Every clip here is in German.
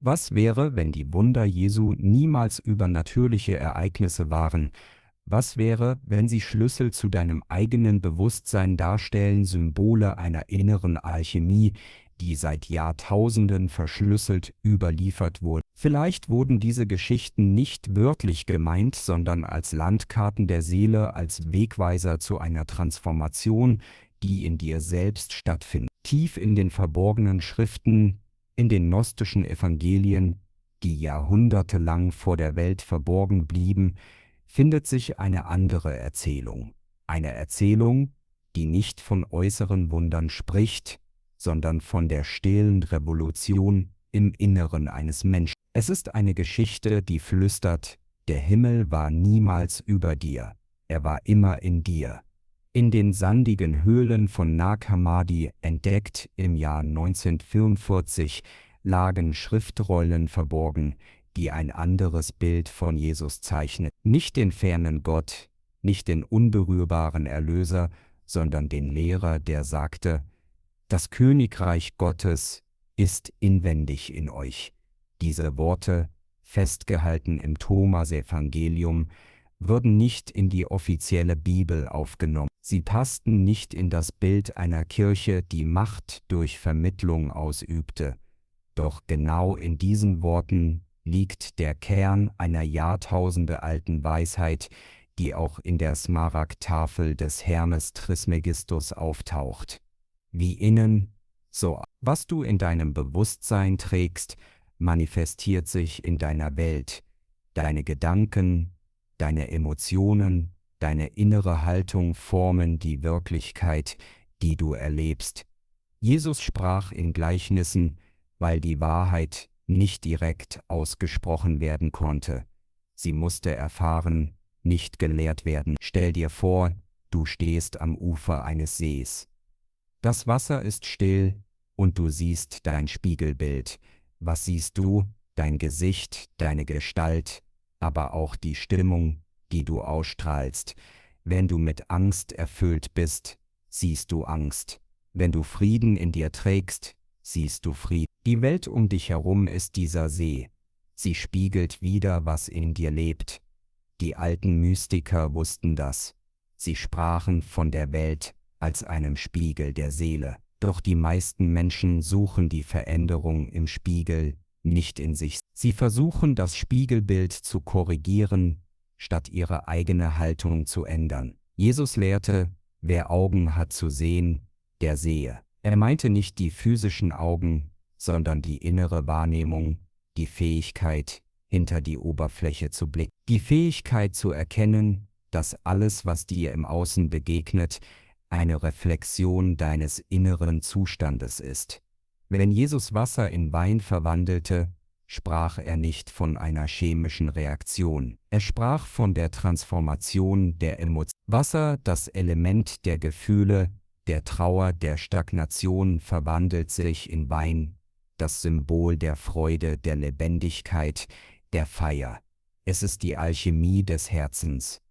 Was wäre, wenn die Wunder Jesu niemals übernatürliche Ereignisse waren? Was wäre, wenn sie Schlüssel zu deinem eigenen Bewusstsein darstellen, Symbole einer inneren Alchemie, die seit Jahrtausenden verschlüsselt überliefert wurde? Vielleicht wurden diese Geschichten nicht wörtlich gemeint, sondern als Landkarten der Seele, als Wegweiser zu einer Transformation, die in dir selbst stattfindet. Tief in den verborgenen Schriften, in den gnostischen Evangelien, die jahrhundertelang vor der Welt verborgen blieben, findet sich eine andere Erzählung. Eine Erzählung, die nicht von äußeren Wundern spricht, sondern von der stillen Revolution im Inneren eines Menschen. Es ist eine Geschichte, die flüstert: Der Himmel war niemals über dir, er war immer in dir. In den sandigen Höhlen von Nag Hammadi, entdeckt im Jahr 1944, lagen Schriftrollen verborgen, die ein anderes Bild von Jesus zeichnet. Nicht den fernen Gott, nicht den unberührbaren Erlöser, sondern den Lehrer, der sagte: Das Königreich Gottes ist inwendig in euch. Diese Worte, festgehalten im Thomasevangelium, würden nicht in die offizielle Bibel aufgenommen. Sie passten nicht in das Bild einer Kirche, die Macht durch Vermittlung ausübte. Doch genau in diesen Worten liegt der Kern einer jahrtausendealten Weisheit, die auch in der Smaragdtafel des Hermes Trismegistus auftaucht. Wie innen, so was du in deinem Bewusstsein trägst, manifestiert sich in deiner Welt. Deine Gedanken, deine Emotionen, deine innere Haltung formen die Wirklichkeit, die du erlebst. Jesus sprach in Gleichnissen, weil die Wahrheit nicht direkt ausgesprochen werden konnte. Sie musste erfahren, nicht gelehrt werden. Stell dir vor, du stehst am Ufer eines Sees. Das Wasser ist still und du siehst dein Spiegelbild. Was siehst du? Dein Gesicht, deine Gestalt, aber auch die Stimmung, die du ausstrahlst. Wenn du mit Angst erfüllt bist, siehst du Angst. Wenn du Frieden in dir trägst, siehst du Frieden. Die Welt um dich herum ist dieser See. Sie spiegelt wider, was in dir lebt. Die alten Mystiker wussten das. Sie sprachen von der Welt als einem Spiegel der Seele. Doch die meisten Menschen suchen die Veränderung im Spiegel, nicht in sich. Sie versuchen, das Spiegelbild zu korrigieren, statt ihre eigene Haltung zu ändern. Jesus lehrte: Wer Augen hat zu sehen, der sehe. Er meinte nicht die physischen Augen, sondern die innere Wahrnehmung, die Fähigkeit, hinter die Oberfläche zu blicken. Die Fähigkeit zu erkennen, dass alles, was dir im Außen begegnet, eine Reflexion deines inneren Zustandes ist. Wenn Jesus Wasser in Wein verwandelte, sprach er nicht von einer chemischen Reaktion. Er sprach von der Transformation der Emotionen. Wasser, das Element der Gefühle, der Trauer, der Stagnation, verwandelt sich in Wein, das Symbol der Freude, der Lebendigkeit, der Feier. Es ist die Alchemie des Herzens.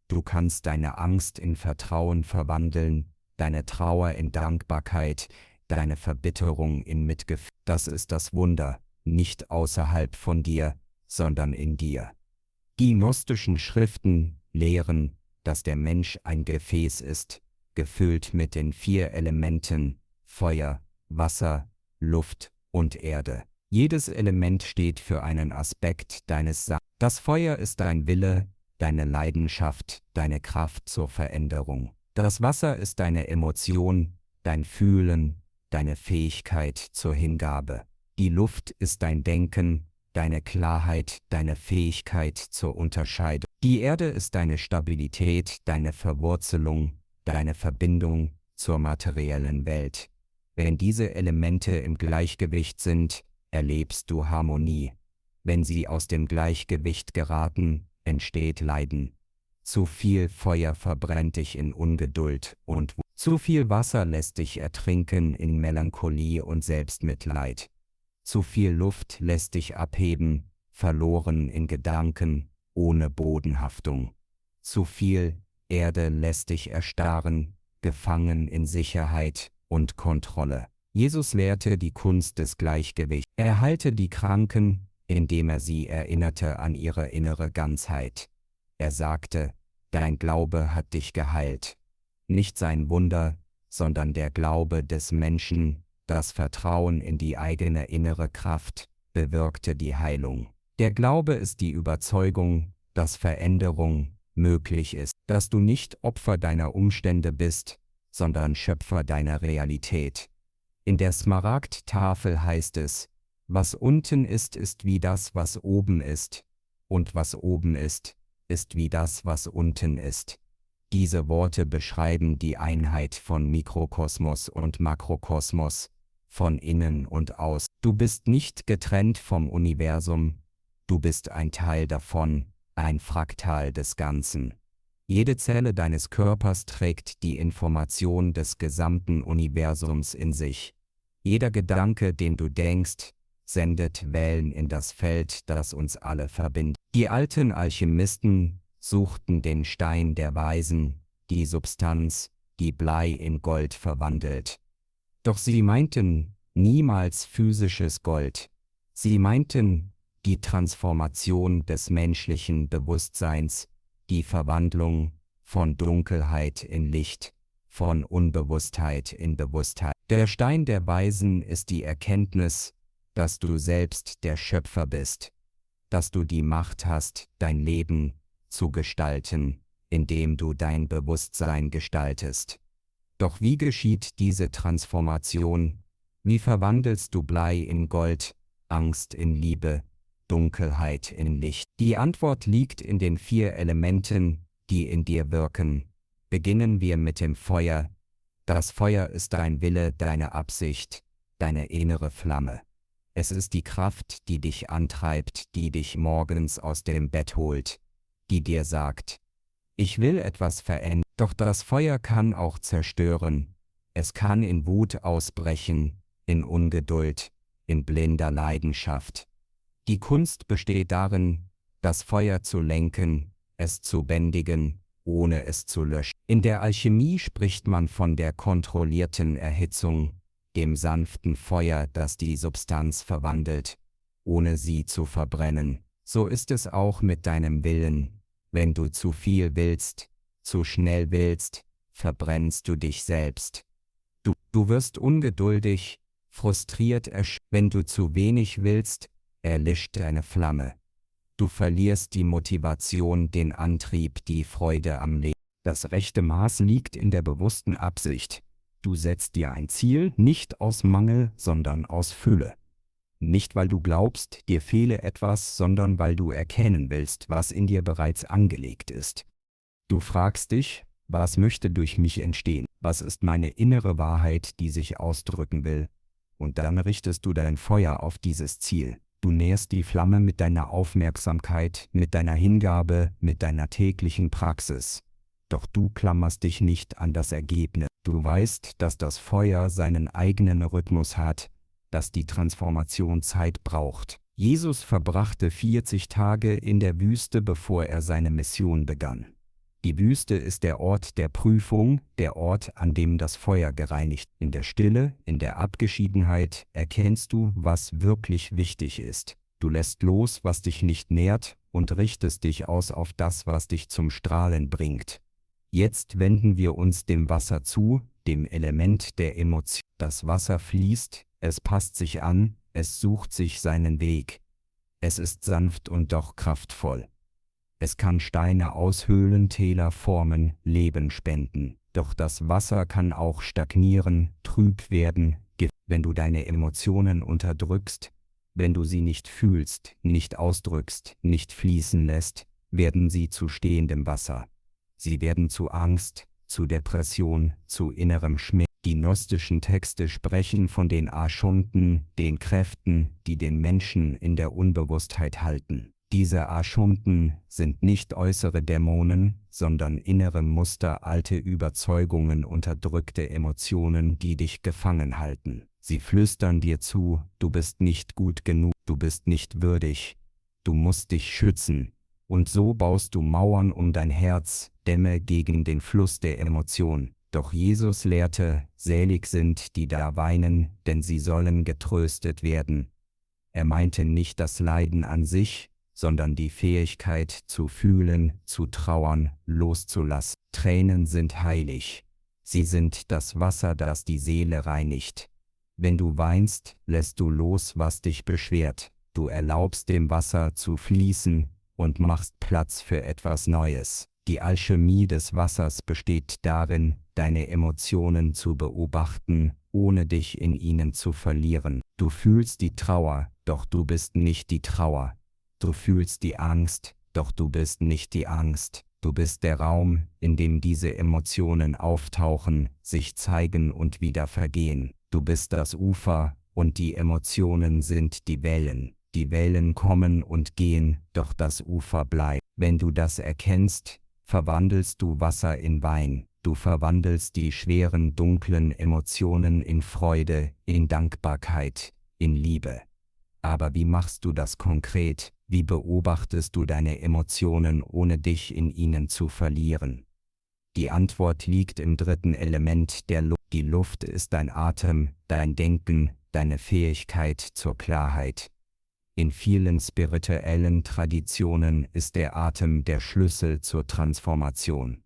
Du kannst deine Angst in Vertrauen verwandeln, deine Trauer in Dankbarkeit, deine Verbitterung in Mitgefühl. Das ist das Wunder, nicht außerhalb von dir, sondern in dir. Die gnostischen Schriften lehren, dass der Mensch ein Gefäß ist, gefüllt mit den 4 Elementen: Feuer, Wasser, Luft und Erde. Jedes Element steht für einen Aspekt deines Seins. Das Feuer ist dein Wille, deine Leidenschaft, deine Kraft zur Veränderung. Das Wasser ist deine Emotion, dein Fühlen, deine Fähigkeit zur Hingabe. Die Luft ist dein Denken, deine Klarheit, deine Fähigkeit zur Unterscheidung. Die Erde ist deine Stabilität, deine Verwurzelung, deine Verbindung zur materiellen Welt. Wenn diese Elemente im Gleichgewicht sind, erlebst du Harmonie. Wenn sie aus dem Gleichgewicht geraten, entsteht Leiden. Zu viel Feuer verbrennt dich in Ungeduld und Wut. Zu viel Wasser lässt dich ertrinken in Melancholie und Selbstmitleid. Zu viel Luft lässt dich abheben, verloren in Gedanken, ohne Bodenhaftung. Zu viel Erde lässt dich erstarren, gefangen in Sicherheit und Kontrolle. Jesus lehrte die Kunst des Gleichgewichts. Er heilte die Kranken, indem er sie erinnerte an ihre innere Ganzheit. Er sagte, dein Glaube hat dich geheilt. Nicht sein Wunder, sondern der Glaube des Menschen, das Vertrauen in die eigene innere Kraft, bewirkte die Heilung. Der Glaube ist die Überzeugung, dass Veränderung möglich ist, dass du nicht Opfer deiner Umstände bist, sondern Schöpfer deiner Realität. In der Smaragdtafel heißt es, was unten ist wie das, was oben ist, und was oben ist wie das, was unten ist. Diese Worte beschreiben die Einheit von Mikrokosmos und Makrokosmos, von innen und aus. Du bist nicht getrennt vom Universum, du bist ein Teil davon, ein Fraktal des Ganzen. Jede Zelle deines Körpers trägt die Information des gesamten Universums in sich. Jeder Gedanke, den du denkst, sendet Wellen in das Feld, das uns alle verbindet. Die alten Alchemisten suchten den Stein der Weisen, die Substanz, die Blei in Gold verwandelt. Doch sie meinten niemals physisches Gold. Sie meinten die Transformation des menschlichen Bewusstseins, die Verwandlung von Dunkelheit in Licht, von Unbewusstheit in Bewusstheit. Der Stein der Weisen ist die Erkenntnis, dass du selbst der Schöpfer bist, dass du die Macht hast, dein Leben zu gestalten, indem du dein Bewusstsein gestaltest. Doch wie geschieht diese Transformation? Wie verwandelst du Blei in Gold, Angst in Liebe, Dunkelheit in Licht? Die Antwort liegt in den 4 Elementen, die in dir wirken. Beginnen wir mit dem Feuer. Das Feuer ist dein Wille, deine Absicht, deine innere Flamme. Es ist die Kraft, die dich antreibt, die dich morgens aus dem Bett holt, die dir sagt, ich will etwas verändern. Doch das Feuer kann auch zerstören. Es kann in Wut ausbrechen, in Ungeduld, in blinder Leidenschaft. Die Kunst besteht darin, das Feuer zu lenken, es zu bändigen, ohne es zu löschen. In der Alchemie spricht man von der kontrollierten Erhitzung, dem sanften Feuer, das die Substanz verwandelt, ohne sie zu verbrennen. So ist es auch mit deinem Willen. Wenn du zu viel willst, zu schnell willst, verbrennst du dich selbst. Du wirst ungeduldig, frustriert, wenn du zu wenig willst, erlischt deine Flamme. Du verlierst die Motivation, den Antrieb, die Freude am Leben. Das rechte Maß liegt in der bewussten Absicht. Du setzt dir ein Ziel nicht aus Mangel, sondern aus Fülle. Nicht, weil du glaubst, dir fehle etwas, sondern weil du erkennen willst, was in dir bereits angelegt ist. Du fragst dich, was möchte durch mich entstehen? Was ist meine innere Wahrheit, die sich ausdrücken will? Und dann richtest du dein Feuer auf dieses Ziel. Du nährst die Flamme mit deiner Aufmerksamkeit, mit deiner Hingabe, mit deiner täglichen Praxis. Doch du klammerst dich nicht an das Ergebnis. Du weißt, dass das Feuer seinen eigenen Rhythmus hat, dass die Transformation Zeit braucht. Jesus verbrachte 40 Tage in der Wüste, bevor er seine Mission begann. Die Wüste ist der Ort der Prüfung, der Ort, an dem das Feuer gereinigt. In der Stille, in der Abgeschiedenheit erkennst du, was wirklich wichtig ist. Du lässt los, was dich nicht nährt, und richtest dich aus auf das, was dich zum Strahlen bringt. Jetzt wenden wir uns dem Wasser zu, dem Element der Emotion. Das Wasser fließt, es passt sich an, es sucht sich seinen Weg. Es ist sanft und doch kraftvoll. Es kann Steine aushöhlen, Täler formen, Leben spenden. Doch das Wasser kann auch stagnieren, trüb werden, wenn du deine Emotionen unterdrückst, wenn du sie nicht fühlst, nicht ausdrückst, nicht fließen lässt, werden sie zu stehendem Wasser. Sie werden zu Angst, zu Depression, zu innerem Schmerz. Die gnostischen Texte sprechen von den Aschunten, den Kräften, die den Menschen in der Unbewusstheit halten. Diese Aschunten sind nicht äußere Dämonen, sondern innere Muster, alte Überzeugungen, unterdrückte Emotionen, die dich gefangen halten. Sie flüstern dir zu, du bist nicht gut genug, du bist nicht würdig, du musst dich schützen. Und so baust du Mauern um dein Herz, Dämme gegen den Fluss der Emotionen. Doch Jesus lehrte, selig sind, die da weinen, denn sie sollen getröstet werden. Er meinte nicht das Leiden an sich, sondern die Fähigkeit zu fühlen, zu trauern, loszulassen. Tränen sind heilig. Sie sind das Wasser, das die Seele reinigt. Wenn du weinst, lässt du los, was dich beschwert. Du erlaubst dem Wasser zu fließen und machst Platz für etwas Neues. Die Alchemie des Wassers besteht darin, deine Emotionen zu beobachten, ohne dich in ihnen zu verlieren. Du fühlst die Trauer, doch du bist nicht die Trauer. Du fühlst die Angst, doch du bist nicht die Angst. Du bist der Raum, in dem diese Emotionen auftauchen, sich zeigen und wieder vergehen. Du bist das Ufer, und die Emotionen sind die Wellen. Die Wellen kommen und gehen, doch das Ufer bleibt. Wenn du das erkennst, verwandelst du Wasser in Wein. Du verwandelst die schweren, dunklen Emotionen in Freude, in Dankbarkeit, in Liebe. Aber wie machst du das konkret? Wie beobachtest du deine Emotionen, ohne dich in ihnen zu verlieren? Die Antwort liegt im dritten Element der Luft. Die Luft ist dein Atem, dein Denken, deine Fähigkeit zur Klarheit. In vielen spirituellen Traditionen ist der Atem der Schlüssel zur Transformation.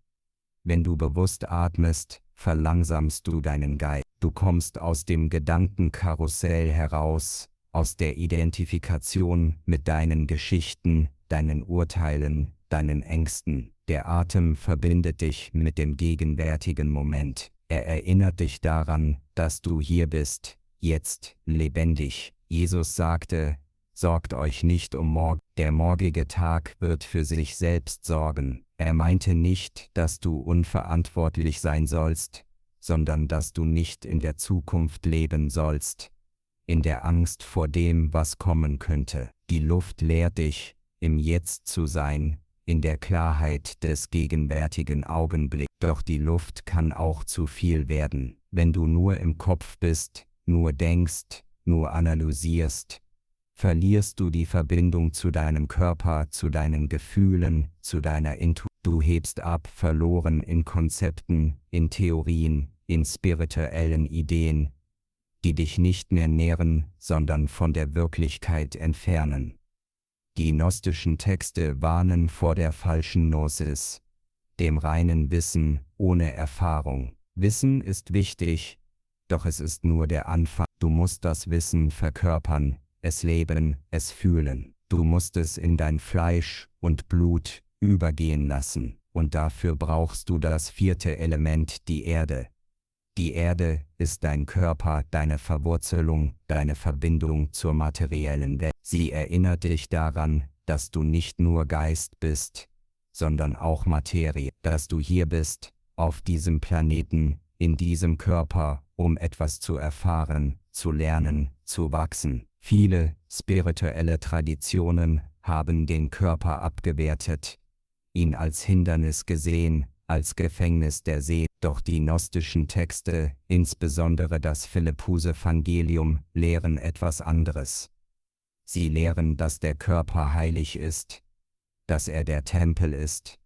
Wenn du bewusst atmest, verlangsamst du deinen Geist. Du kommst aus dem Gedankenkarussell heraus, aus der Identifikation mit deinen Geschichten, deinen Urteilen, deinen Ängsten. Der Atem verbindet dich mit dem gegenwärtigen Moment. Er erinnert dich daran, dass du hier bist, jetzt, lebendig. Jesus sagte, sorgt euch nicht um morgen, der morgige Tag wird für sich selbst sorgen. Er meinte nicht, dass du unverantwortlich sein sollst, sondern dass du nicht in der Zukunft leben sollst, in der Angst vor dem, was kommen könnte. Die Luft lehrt dich, im Jetzt zu sein, in der Klarheit des gegenwärtigen Augenblicks. Doch die Luft kann auch zu viel werden, wenn du nur im Kopf bist, nur denkst, nur analysierst. Verlierst du die Verbindung zu deinem Körper, zu deinen Gefühlen, zu deiner Intuition. Du hebst ab, verloren in Konzepten, in Theorien, in spirituellen Ideen, die dich nicht mehr nähren, sondern von der Wirklichkeit entfernen. Die gnostischen Texte warnen vor der falschen Gnosis, dem reinen Wissen ohne Erfahrung. Wissen ist wichtig, doch es ist nur der Anfang. Du musst das Wissen verkörpern, es leben, es fühlen. Du musst es in dein Fleisch und Blut übergehen lassen. Und dafür brauchst du das vierte Element, die Erde. Die Erde ist dein Körper, deine Verwurzelung, deine Verbindung zur materiellen Welt. Sie erinnert dich daran, dass du nicht nur Geist bist, sondern auch Materie, dass du hier bist, auf diesem Planeten, in diesem Körper, um etwas zu erfahren, zu lernen, zu wachsen. Viele spirituelle Traditionen haben den Körper abgewertet, ihn als Hindernis gesehen, als Gefängnis der Seele. Doch die gnostischen Texte, insbesondere das Philippus-Evangelium, lehren etwas anderes. Sie lehren, dass der Körper heilig ist, dass er der Tempel ist,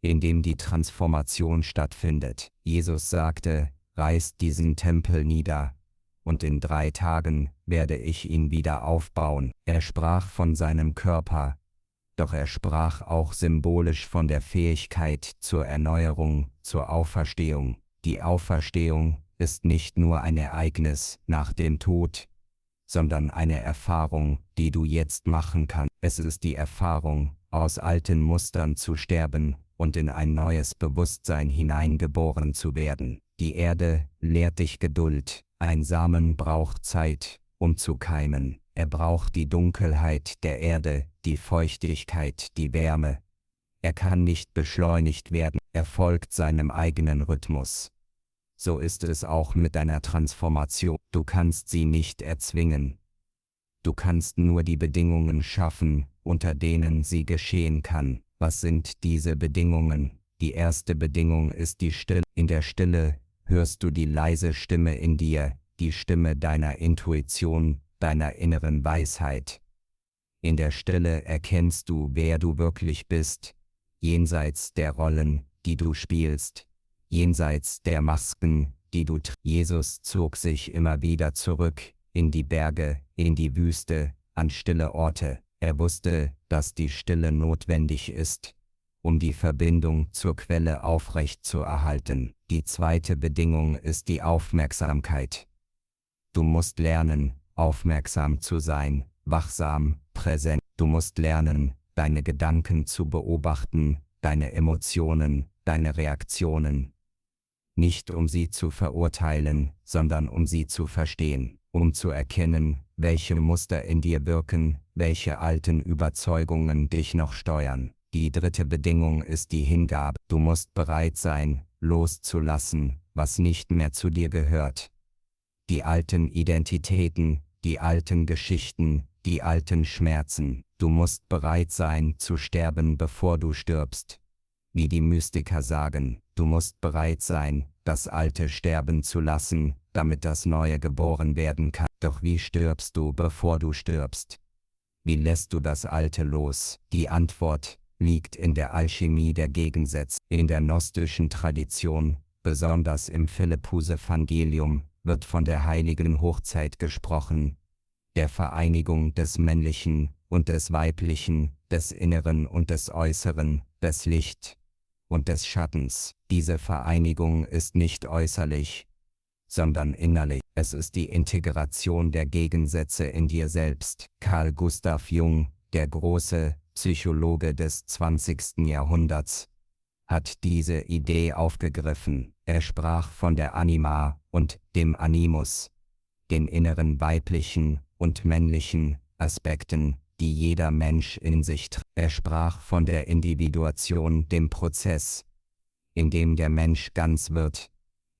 in dem die Transformation stattfindet. Jesus sagte, reißt diesen Tempel nieder, und in 3 Tagen werde ich ihn wieder aufbauen. Er sprach von seinem Körper, doch er sprach auch symbolisch von der Fähigkeit zur Erneuerung, zur Auferstehung. Die Auferstehung ist nicht nur ein Ereignis nach dem Tod, sondern eine Erfahrung, die du jetzt machen kannst. Es ist die Erfahrung, aus alten Mustern zu sterben und in ein neues Bewusstsein hineingeboren zu werden. Die Erde lehrt dich Geduld. Ein Samen braucht Zeit, um zu keimen. Er braucht die Dunkelheit der Erde, die Feuchtigkeit, die Wärme. Er kann nicht beschleunigt werden, er folgt seinem eigenen Rhythmus. So ist es auch mit deiner Transformation. Du kannst sie nicht erzwingen. Du kannst nur die Bedingungen schaffen, unter denen sie geschehen kann. Was sind diese Bedingungen? Die erste Bedingung ist die Stille. In der Stille hörst du die leise Stimme in dir, die Stimme deiner Intuition, deiner inneren Weisheit. In der Stille erkennst du, wer du wirklich bist, jenseits der Rollen, die du spielst, jenseits der Masken, die du trägst. Jesus zog sich immer wieder zurück, in die Berge, in die Wüste, an stille Orte. Er wusste, dass die Stille notwendig ist, um die Verbindung zur Quelle aufrecht zu erhalten. Die zweite Bedingung ist die Aufmerksamkeit. Du musst lernen, aufmerksam zu sein, wachsam, präsent. Du musst lernen, deine Gedanken zu beobachten, deine Emotionen, deine Reaktionen. Nicht um sie zu verurteilen, sondern um sie zu verstehen, um zu erkennen, welche Muster in dir wirken, welche alten Überzeugungen dich noch steuern. Die dritte Bedingung ist die Hingabe. Du musst bereit sein, loszulassen, was nicht mehr zu dir gehört. Die alten Identitäten, die alten Geschichten, die alten Schmerzen. Du musst bereit sein, zu sterben, bevor du stirbst. Wie die Mystiker sagen, du musst bereit sein, das Alte sterben zu lassen, damit das Neue geboren werden kann. Doch wie stirbst du, bevor du stirbst? Wie lässt du das Alte los? Die Antwort liegt in der Alchemie der Gegensätze. In der gnostischen Tradition, besonders im Philippus-Evangelium, wird von der heiligen Hochzeit gesprochen, der Vereinigung des Männlichen und des Weiblichen, des Inneren und des Äußeren, des Licht und des Schattens. Diese Vereinigung ist nicht äußerlich, sondern innerlich. Es ist die Integration der Gegensätze in dir selbst. Carl Gustav Jung, der große Psychologe des 20. Jahrhunderts, hat diese Idee aufgegriffen. Er sprach von der Anima und dem Animus, den inneren weiblichen und männlichen Aspekten, die jeder Mensch in sich trägt. Er sprach von der Individuation, dem Prozess, in dem der Mensch ganz wird,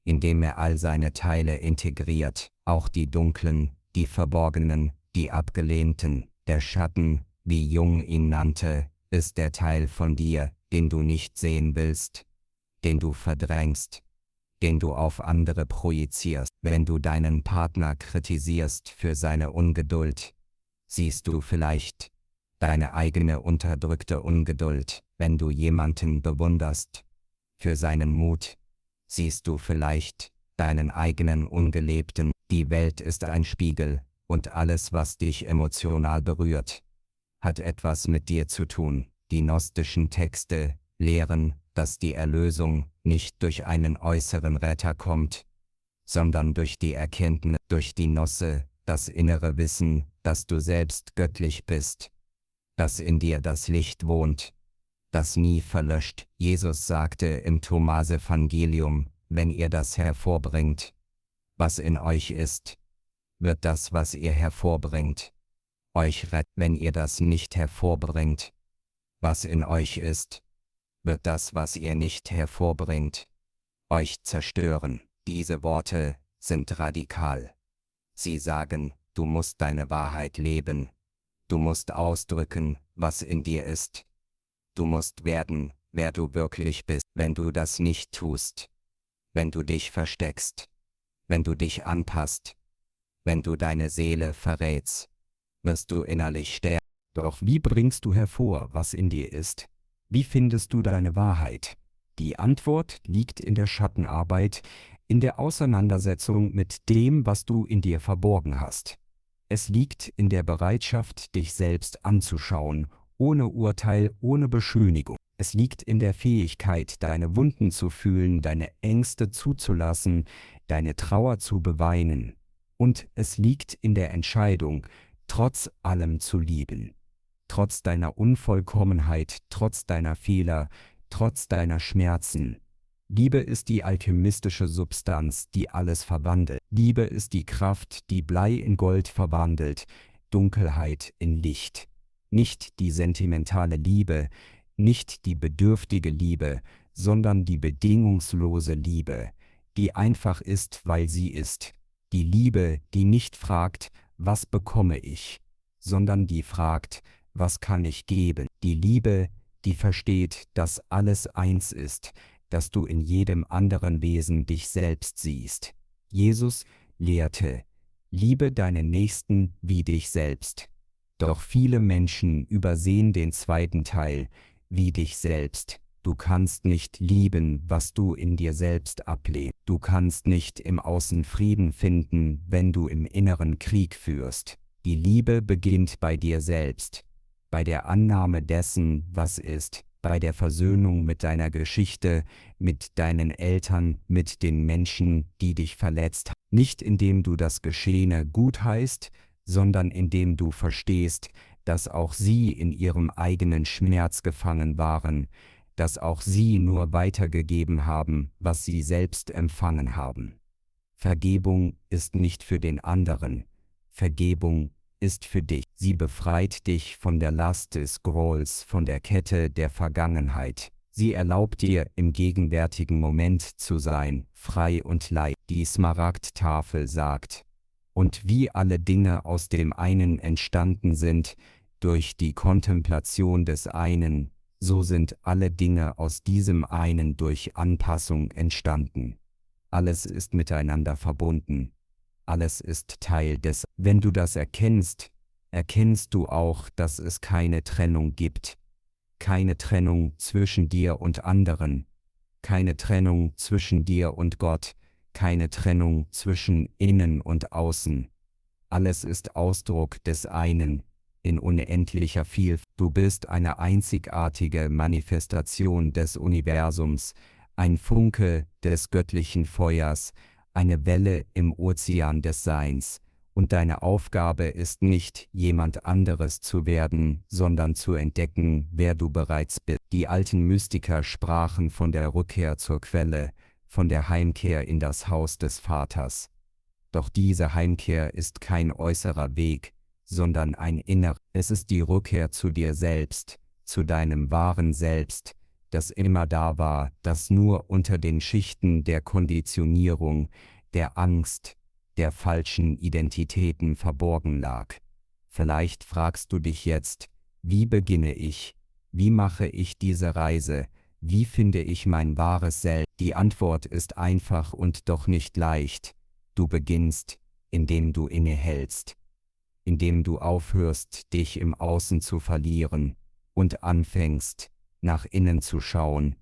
indem er all seine Teile integriert, auch die dunklen, die verborgenen, die abgelehnten. Der Schatten, wie Jung ihn nannte, ist der Teil von dir, den du nicht sehen willst, den du verdrängst, den du auf andere projizierst. Wenn du deinen Partner kritisierst für seine Ungeduld, siehst du vielleicht deine eigene unterdrückte Ungeduld. Wenn du jemanden bewunderst für seinen Mut, siehst du vielleicht deinen eigenen ungelebten. Die Welt ist ein Spiegel, und alles, was dich emotional berührt, hat etwas mit dir zu tun. Die gnostischen Texte lehren, dass die Erlösung nicht durch einen äußeren Retter kommt, sondern durch die Erkenntnis, durch die Gnosse, das innere Wissen, dass du selbst göttlich bist, dass in dir das Licht wohnt, das nie verlöscht. Jesus sagte im Thomas-Evangelium, wenn ihr das hervorbringt, was in euch ist, wird das, was ihr hervorbringt, euch retten. Wenn ihr das nicht hervorbringt, was in euch ist, wird das, was ihr nicht hervorbringt, euch zerstören. Diese Worte sind radikal. Sie sagen, du musst deine Wahrheit leben. Du musst ausdrücken, was in dir ist. Du musst werden, wer du wirklich bist. Wenn du das nicht tust, wenn du dich versteckst, wenn du dich anpasst, wenn du deine Seele verrätst, wirst du innerlich sterben. Doch wie bringst du hervor, was in dir ist? Wie findest du deine Wahrheit? Die Antwort liegt in der Schattenarbeit, in der Auseinandersetzung mit dem, was du in dir verborgen hast. Es liegt in der Bereitschaft, dich selbst anzuschauen, ohne Urteil, ohne Beschönigung. Es liegt in der Fähigkeit, deine Wunden zu fühlen, deine Ängste zuzulassen, deine Trauer zu beweinen. Und es liegt in der Entscheidung, trotz allem zu lieben. Trotz deiner Unvollkommenheit, trotz deiner Fehler, trotz deiner Schmerzen. Liebe ist die alchemistische Substanz, die alles verwandelt. Liebe ist die Kraft, die Blei in Gold verwandelt, Dunkelheit in Licht. Nicht die sentimentale Liebe, nicht die bedürftige Liebe, sondern die bedingungslose Liebe, die einfach ist, weil sie ist. Die Liebe, die nicht fragt, was bekomme ich, sondern die fragt, was kann ich geben? Die Liebe, die versteht, dass alles eins ist, dass du in jedem anderen Wesen dich selbst siehst. Jesus lehrte, liebe deinen Nächsten wie dich selbst. Doch viele Menschen übersehen den zweiten Teil, wie dich selbst. Du kannst nicht lieben, was du in dir selbst ablehnst. Du kannst nicht im Außen Frieden finden, wenn du im Inneren Krieg führst. Die Liebe beginnt bei dir selbst, bei der Annahme dessen, was ist, bei der Versöhnung mit deiner Geschichte, mit deinen Eltern, mit den Menschen, die dich verletzt haben. Nicht indem du das Geschehene gutheißt, sondern indem du verstehst, dass auch sie in ihrem eigenen Schmerz gefangen waren, dass auch sie nur weitergegeben haben, was sie selbst empfangen haben. Vergebung ist nicht für den anderen, Vergebung ist für dich. Sie befreit dich von der Last des Grolls, von der Kette der Vergangenheit. Sie erlaubt dir, im gegenwärtigen Moment zu sein, frei und leicht. Die Smaragdtafel sagt: Und wie alle Dinge aus dem einen entstanden sind, durch die Kontemplation des einen, so sind alle Dinge aus diesem einen durch Anpassung entstanden. Alles ist miteinander verbunden. Alles ist Teil des. Wenn du das erkennst, erkennst du auch, dass es keine Trennung gibt. Keine Trennung zwischen dir und anderen. Keine Trennung zwischen dir und Gott. Keine Trennung zwischen innen und außen. Alles ist Ausdruck des einen, in unendlicher Vielfalt. Du bist eine einzigartige Manifestation des Universums, ein Funke des göttlichen Feuers, eine Welle im Ozean des Seins, und deine Aufgabe ist nicht, jemand anderes zu werden, sondern zu entdecken, wer du bereits bist. Die alten Mystiker sprachen von der Rückkehr zur Quelle, von der Heimkehr in das Haus des Vaters. Doch diese Heimkehr ist kein äußerer Weg, sondern ein innerer. Es ist die Rückkehr zu dir selbst, zu deinem wahren Selbst, das immer da war, das nur unter den Schichten der Konditionierung, der Angst, der falschen Identitäten verborgen lag. Vielleicht fragst du dich jetzt: Wie beginne ich? Wie mache ich diese Reise? Wie finde ich mein wahres Selbst? Die Antwort ist einfach und doch nicht leicht. Du beginnst, indem du innehältst, indem du aufhörst, dich im Außen zu verlieren und anfängst, nach innen zu schauen.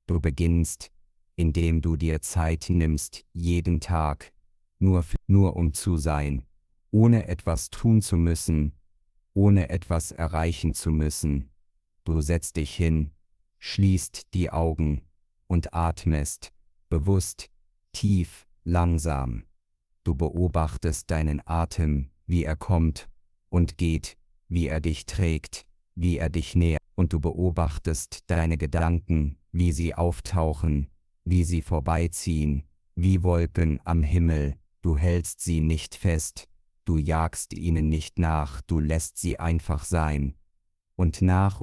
Du beginnst, indem du dir Zeit nimmst, jeden Tag, nur um zu sein, ohne etwas tun zu müssen, ohne etwas erreichen zu müssen. Du setzt dich hin, schließt die Augen und atmest, bewusst, tief, langsam. Du beobachtest deinen Atem, wie er kommt und geht, wie er dich trägt, wie er dich nährt, und du beobachtest deine Gedanken, wie sie auftauchen, wie sie vorbeiziehen, wie Wolken am Himmel. Du hältst sie nicht fest, du jagst ihnen nicht nach, du lässt sie einfach sein. Und nach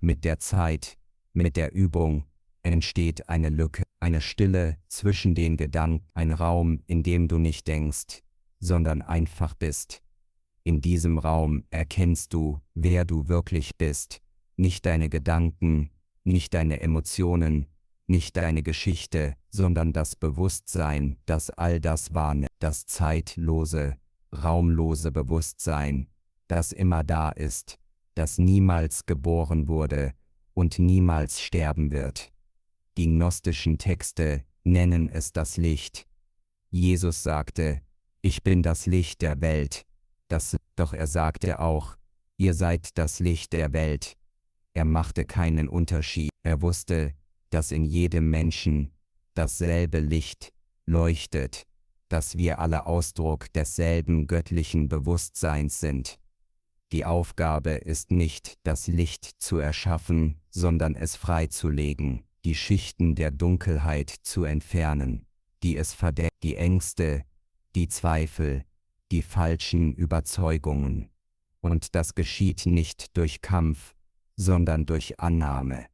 mit der Zeit, mit der Übung, entsteht eine Lücke, eine Stille zwischen den Gedanken, ein Raum, in dem du nicht denkst, sondern einfach bist. In diesem Raum erkennst du, wer du wirklich bist, nicht deine Gedanken, nicht deine Emotionen, nicht deine Geschichte, sondern das Bewusstsein, das all das wahrnimmt, das zeitlose, raumlose Bewusstsein, das immer da ist, das niemals geboren wurde und niemals sterben wird. Die gnostischen Texte nennen es das Licht. Jesus sagte: Ich bin das Licht der Welt. Doch er sagte auch: Ihr seid das Licht der Welt. Er machte keinen Unterschied. Er wusste, dass in jedem Menschen dasselbe Licht leuchtet, dass wir alle Ausdruck desselben göttlichen Bewusstseins sind. Die Aufgabe ist nicht, das Licht zu erschaffen, sondern es freizulegen, die Schichten der Dunkelheit zu entfernen, die es verdeckt, die Ängste, die Zweifel, die falschen Überzeugungen. Und das geschieht nicht durch Kampf, sondern durch Annahme,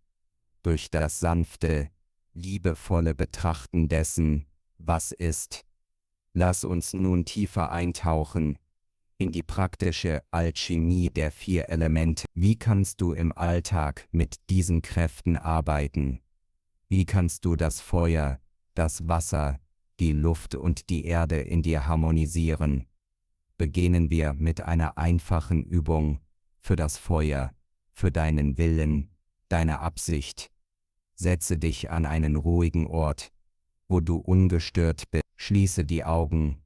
durch das sanfte, liebevolle Betrachten dessen, was ist. Lass uns nun tiefer eintauchen in die praktische Alchemie der 4 Elemente. Wie kannst du im Alltag mit diesen Kräften arbeiten? Wie kannst du das Feuer, das Wasser, die Luft und die Erde in dir harmonisieren? Beginnen wir mit einer einfachen Übung für das Feuer, für deinen Willen, deine Absicht. Setze dich an einen ruhigen Ort, wo du ungestört bist. Schließe die Augen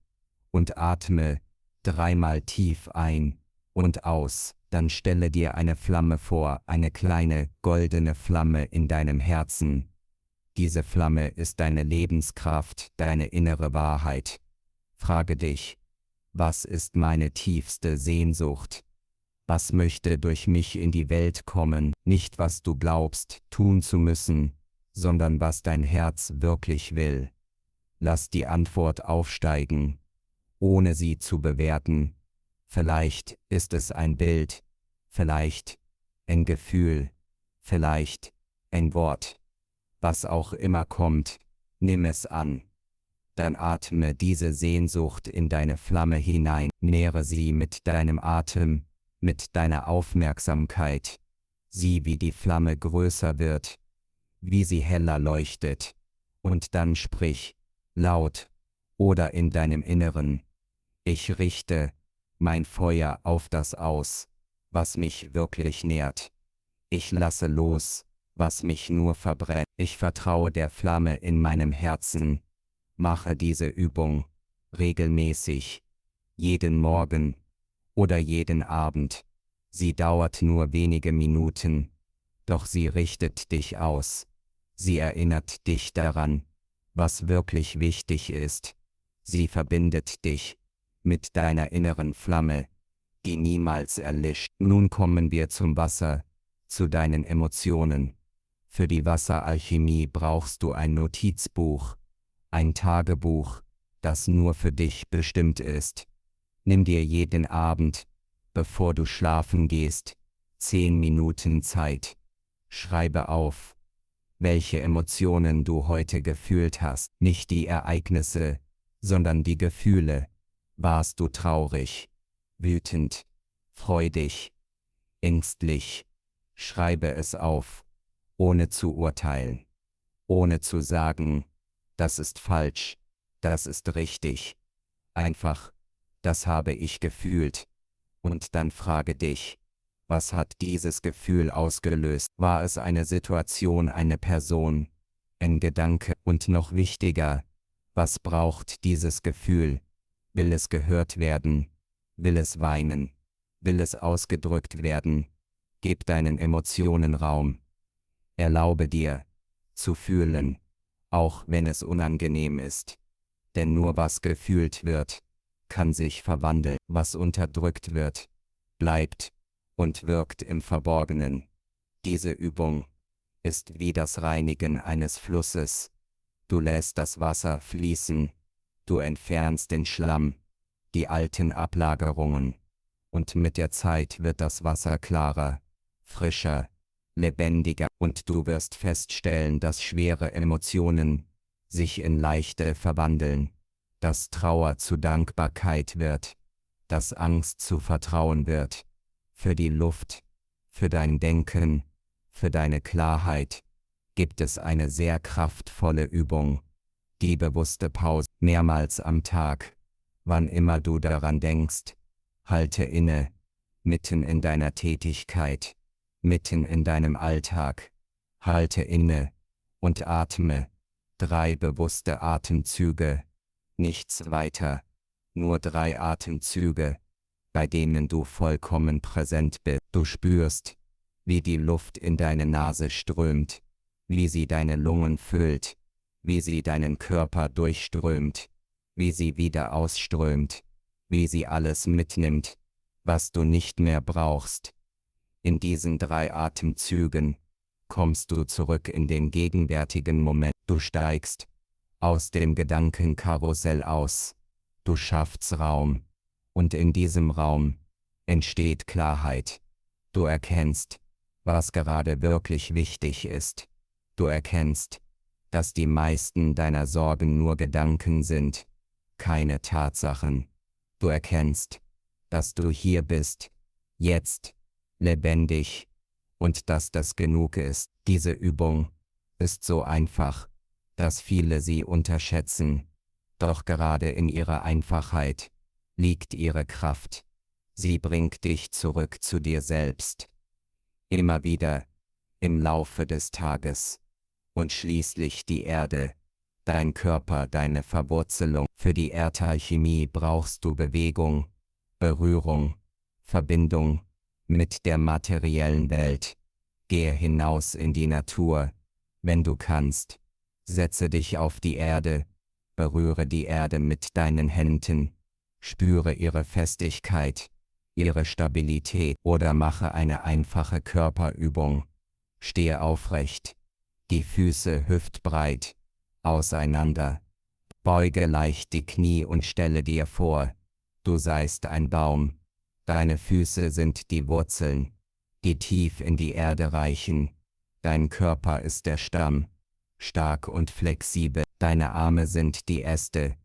und atme 3-mal tief ein und aus. Dann stelle dir eine Flamme vor, eine kleine, goldene Flamme in deinem Herzen. Diese Flamme ist deine Lebenskraft, deine innere Wahrheit. Frage dich, was ist meine tiefste Sehnsucht? Was möchte durch mich in die Welt kommen? Nicht was du glaubst, tun zu müssen, sondern was dein Herz wirklich will. Lass die Antwort aufsteigen, ohne sie zu bewerten. Vielleicht ist es ein Bild, vielleicht ein Gefühl, vielleicht ein Wort. Was auch immer kommt, nimm es an. Dann atme diese Sehnsucht in deine Flamme hinein, nähre sie mit deinem Atem, mit deiner Aufmerksamkeit. Sieh, wie die Flamme größer wird, wie sie heller leuchtet. Und dann sprich, laut oder in deinem Inneren: Ich richte mein Feuer auf das aus, was mich wirklich nährt. Ich lasse los, was mich nur verbrennt. Ich vertraue der Flamme in meinem Herzen. Mache diese Übung regelmäßig, jeden Morgen oder jeden Abend. Sie dauert nur wenige Minuten, doch sie richtet dich aus. Sie erinnert dich daran, was wirklich wichtig ist. Sie verbindet dich mit deiner inneren Flamme, die niemals erlischt. Nun kommen wir zum Wasser, zu deinen Emotionen. Für die Wasseralchemie brauchst du ein Notizbuch, ein Tagebuch, das nur für dich bestimmt ist. Nimm dir jeden Abend, bevor du schlafen gehst, 10 Minuten Zeit. Schreibe auf, welche Emotionen du heute gefühlt hast. Nicht die Ereignisse, sondern die Gefühle. Warst du traurig, wütend, freudig, ängstlich? Schreibe es auf, ohne zu urteilen, ohne zu sagen, das ist falsch, das ist richtig. Einfach, das habe ich gefühlt. Und dann frage dich, was hat dieses Gefühl ausgelöst? War es eine Situation, eine Person, ein Gedanke? Und noch wichtiger, was braucht dieses Gefühl? Will es gehört werden? Will es weinen? Will es ausgedrückt werden? Gib deinen Emotionen Raum. Erlaube dir, zu fühlen, auch wenn es unangenehm ist. Denn nur was gefühlt wird, kann sich verwandeln. Was unterdrückt wird, bleibt und wirkt im Verborgenen. Diese Übung ist wie das Reinigen eines Flusses. Du lässt das Wasser fließen, du entfernst den Schlamm, die alten Ablagerungen, und mit der Zeit wird das Wasser klarer, frischer, lebendiger, und du wirst feststellen, dass schwere Emotionen sich in leichte verwandeln, dass Trauer zu Dankbarkeit wird, dass Angst zu Vertrauen wird. Für die Luft, für dein Denken, für deine Klarheit gibt es eine sehr kraftvolle Übung, die bewusste Pause. Mehrmals am Tag, wann immer du daran denkst, halte inne, mitten in deiner Tätigkeit, mitten in deinem Alltag. Halte inne und atme 3 bewusste Atemzüge, nichts weiter, nur 3 Atemzüge, bei denen du vollkommen präsent bist. Du spürst, wie die Luft in deine Nase strömt, wie sie deine Lungen füllt, wie sie deinen Körper durchströmt, wie sie wieder ausströmt, wie sie alles mitnimmt, was du nicht mehr brauchst. In diesen 3 Atemzügen kommst du zurück in den gegenwärtigen Moment. Du steigst aus dem Gedankenkarussell aus. Du schaffst Raum. Und in diesem Raum entsteht Klarheit. Du erkennst, was gerade wirklich wichtig ist. Du erkennst, dass die meisten deiner Sorgen nur Gedanken sind, keine Tatsachen. Du erkennst, dass du hier bist, jetzt, lebendig, und dass das genug ist. Diese Übung ist so einfach, dass viele sie unterschätzen. Doch gerade in ihrer Einfachheit liegt ihre Kraft. Sie bringt dich zurück zu dir selbst. Immer wieder, im Laufe des Tages. und schließlich die Erde, dein Körper, deine Verwurzelung. Für die Erdalchemie brauchst du Bewegung, Berührung, Verbindung mit der materiellen Welt. Gehe hinaus in die Natur, wenn du kannst. Setze dich auf die Erde, berühre die Erde mit deinen Händen, spüre ihre Festigkeit, ihre Stabilität oder mache eine einfache Körperübung. Stehe aufrecht, die Füße hüftbreit, auseinander. Beuge leicht die Knie und stelle dir vor, du seist ein Baum. Deine Füße sind die Wurzeln, die tief in die Erde reichen. Dein Körper ist der Stamm, stark und flexibel. Deine Arme sind die Äste,